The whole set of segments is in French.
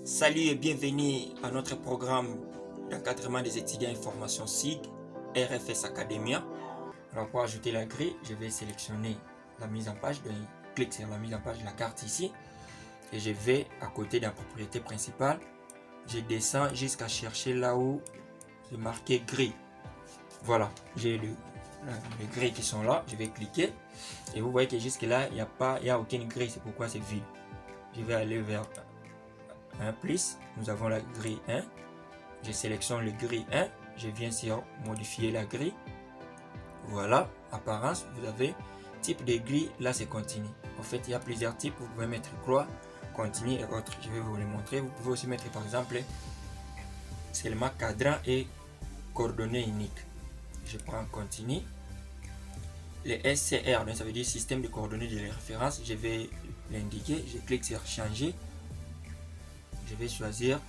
Salut et bienvenue à notre programme d'encadrement des étudiants en formation SIG, RFS Academia. Alors pour ajouter la grille, je vais sélectionner la mise en page, donc je clique sur la mise en page de la carte ici et je vais à côté de la propriété principale. Je descends jusqu'à chercher là où c'est marqué grille. Voilà, j'ai les grilles qui sont là, je vais cliquer et vous voyez que jusque là il n'y a aucune grille, c'est pourquoi c'est vide. Je vais aller vers 1 plus, nous avons la grille 1, je sélectionne le grille 1, je viens sur modifier la grille, voilà, apparence, vous avez type de grille, là c'est continu. En fait il y a plusieurs types, vous pouvez mettre croix, continu et autres, je vais vous les montrer. Vous pouvez aussi mettre par exemple seulement cadran et coordonnées uniques. Je prends continu. Le SCR, donc ça veut dire système de coordonnées de référence, je vais l'indiquer, je clique sur changer, je vais choisir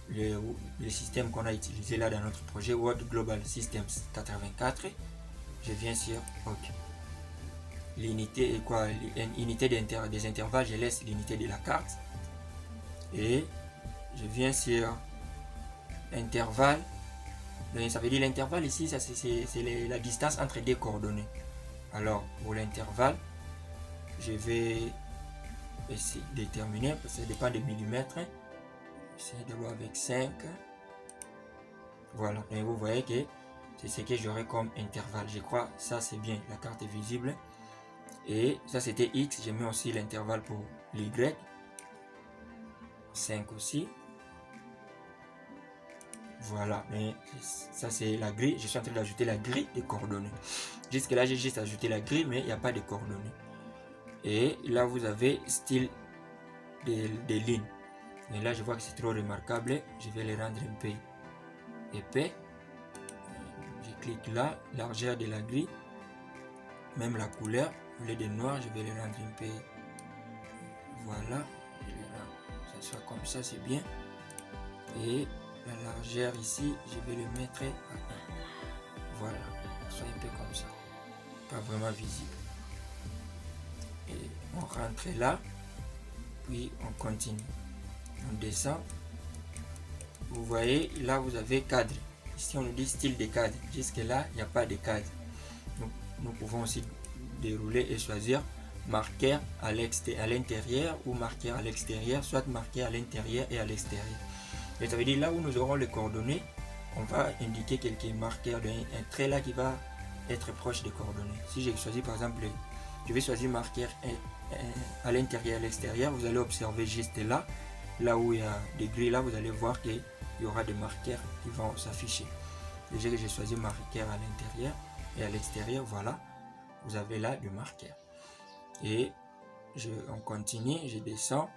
le système qu'on a utilisé là dans notre projet World Global Systems 84. Je viens sur OK. L'unité est quoi? L'unité des intervalles, je laisse l'unité de la carte et je viens sur intervalle. Donc, ça veut dire l'intervalle ici, c'est la distance entre deux coordonnées. Alors pour l'intervalle, je vais essayer de déterminer, parce que ça dépend des millimètres. J'essaie de voir avec 5. Voilà, et vous voyez que c'est ce que j'aurai comme intervalle. Je crois ça c'est bien, la carte est visible. Et ça c'était X, j'ai mis aussi l'intervalle pour l'Y. 5 aussi. Voilà, mais ça c'est la grille. Je suis en train d'ajouter la grille de coordonnées. Jusque là j'ai juste ajouté la grille, mais il n'y a pas de coordonnées. Et là vous avez style des lignes. Et là je vois que c'est trop remarquable, je vais les rendre un peu épais. Je clique là, largeur de la grille, même la couleur, au lieu de noir je vais les rendre un peu, voilà, ça soit comme ça, c'est bien. Et la largeur ici je vais le mettre à 1, voilà, soit un peu comme ça, pas vraiment visible. Et on rentre là, puis on continue, on descend. Vous voyez là vous avez cadre, ici on nous dit style de cadre, jusque là il n'y a pas de cadre. Nous pouvons aussi dérouler et choisir marqueur à l'intérieur ou marqueur à l'extérieur, soit marqueur à l'intérieur et à l'extérieur. Et ça veut dire là où nous aurons les coordonnées, on va indiquer quelques marqueurs, un trait là qui va être proche des coordonnées. Si j'ai choisi par exemple, je vais choisir marqueur à l'intérieur et à l'extérieur, vous allez observer juste là où il y a des grilles là, vous allez voir qu'il y aura des marqueurs qui vont s'afficher. Déjà que j'ai choisi marqueur à l'intérieur et à l'extérieur, voilà, vous avez là le marqueur. Et on continue, je descends.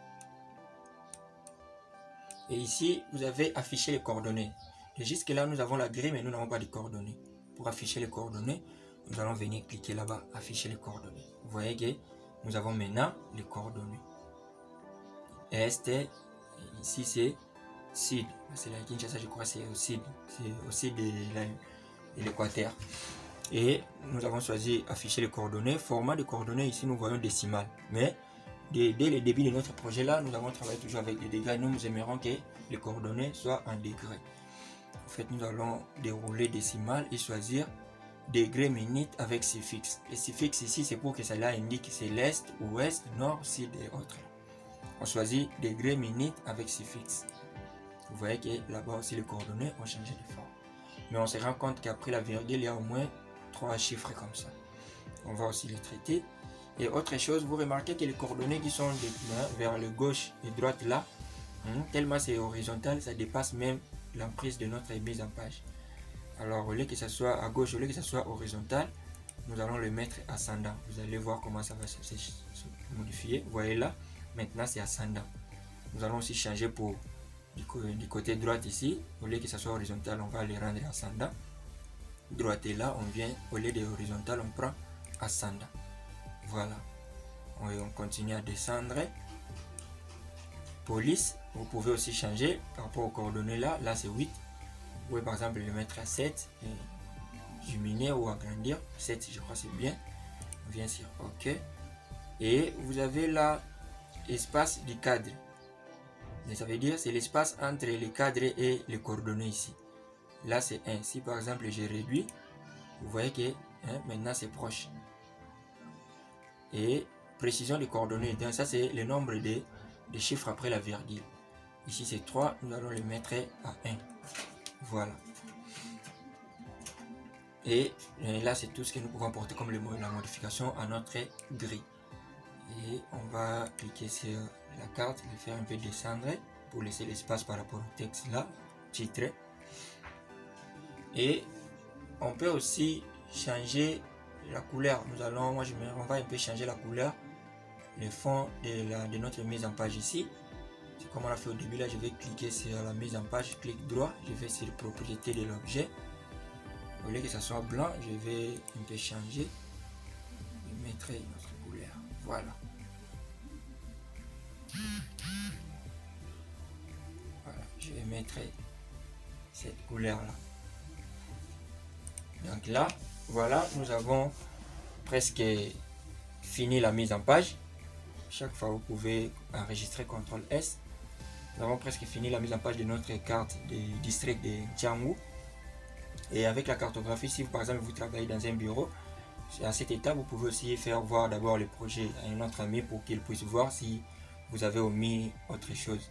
Et ici, vous avez affiché les coordonnées. Et jusque là, nous avons la grille, mais nous n'avons pas de coordonnées. Pour afficher les coordonnées, nous allons venir cliquer là-bas, afficher les coordonnées. Vous voyez que nous avons maintenant les coordonnées. Est, ici c'est sud. C'est la Kinshasa, je crois, c'est au sud. C'est au sud de l'équateur. Et nous avons choisi afficher les coordonnées. Format de coordonnées, ici nous voyons décimal. Mais dès le début de notre projet là, nous avons travaillé toujours avec des degrés. Nous aimerons que les coordonnées soient en degrés. En fait, nous allons dérouler décimal et choisir degrés minutes avec suffixe. Les suffixes ici, c'est pour que cela indique c'est l'est, ouest, nord, sud et autres. On choisit degrés minutes avec suffixe. Vous voyez que là-bas aussi les coordonnées ont changé de forme. Mais on se rend compte qu'après la virgule, il y a au moins 3 chiffres comme ça. On va aussi les traiter. Et autre chose, vous remarquez que les coordonnées qui sont vers le gauche et droite là, tellement c'est horizontal, ça dépasse même l'emprise de notre mise en page. Alors au lieu que ça soit à gauche, au lieu que ça soit horizontal, nous allons le mettre ascendant. Vous allez voir comment ça va se modifier. Vous voyez là, maintenant c'est ascendant. Nous allons aussi changer pour du côté droite ici, au lieu que ça soit horizontal, on va le rendre ascendant. Droite est là, on vient, au lieu de horizontal, on prend ascendant. Voilà. On continue à descendre. Police, vous pouvez aussi changer par rapport aux coordonnées là. Là c'est 8. Vous pouvez par exemple le mettre à 7 et diminuer ou agrandir. 7 je crois c'est bien. On vient sur OK. Et vous avez là espace du cadre. Mais ça veut dire c'est l'espace entre les cadres et les coordonnées ici. Là c'est 1. Si par exemple j'ai réduit, vous voyez que maintenant c'est proche. Et précision des coordonnées, donc ça c'est le nombre des chiffres après la virgule. Ici c'est 3, nous allons le mettre à 1. Voilà. Et là c'est tout ce que nous pouvons apporter comme la modification à notre grille. Et on va cliquer sur la carte, le faire un peu descendre pour laisser l'espace par rapport au texte là, titré. Et on peut aussi changer la couleur. On va un peu changer la couleur, le fond de notre mise en page ici. C'est comme on l'a fait au début. Là, je vais cliquer sur la mise en page, clic droit, je vais sur propriété de l'objet. Au lieu que ça soit blanc, je vais un peu changer. Je mettrai notre couleur. Voilà. Voilà, je vais mettre cette couleur là. Donc là, voilà, nous avons presque fini la mise en page. Chaque fois, vous pouvez enregistrer CTRL S. Nous avons presque fini la mise en page de notre carte du district de Jianghu. Et avec la cartographie, si par exemple vous travaillez dans un bureau, à cette étape, vous pouvez aussi faire voir d'abord le projet à un autre ami pour qu'il puisse voir si vous avez omis autre chose.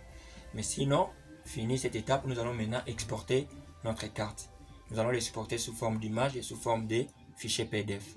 Mais sinon, fini cette étape, nous allons maintenant exporter notre carte. Nous allons l'exporter sous forme d'image et sous forme de fichier PDF.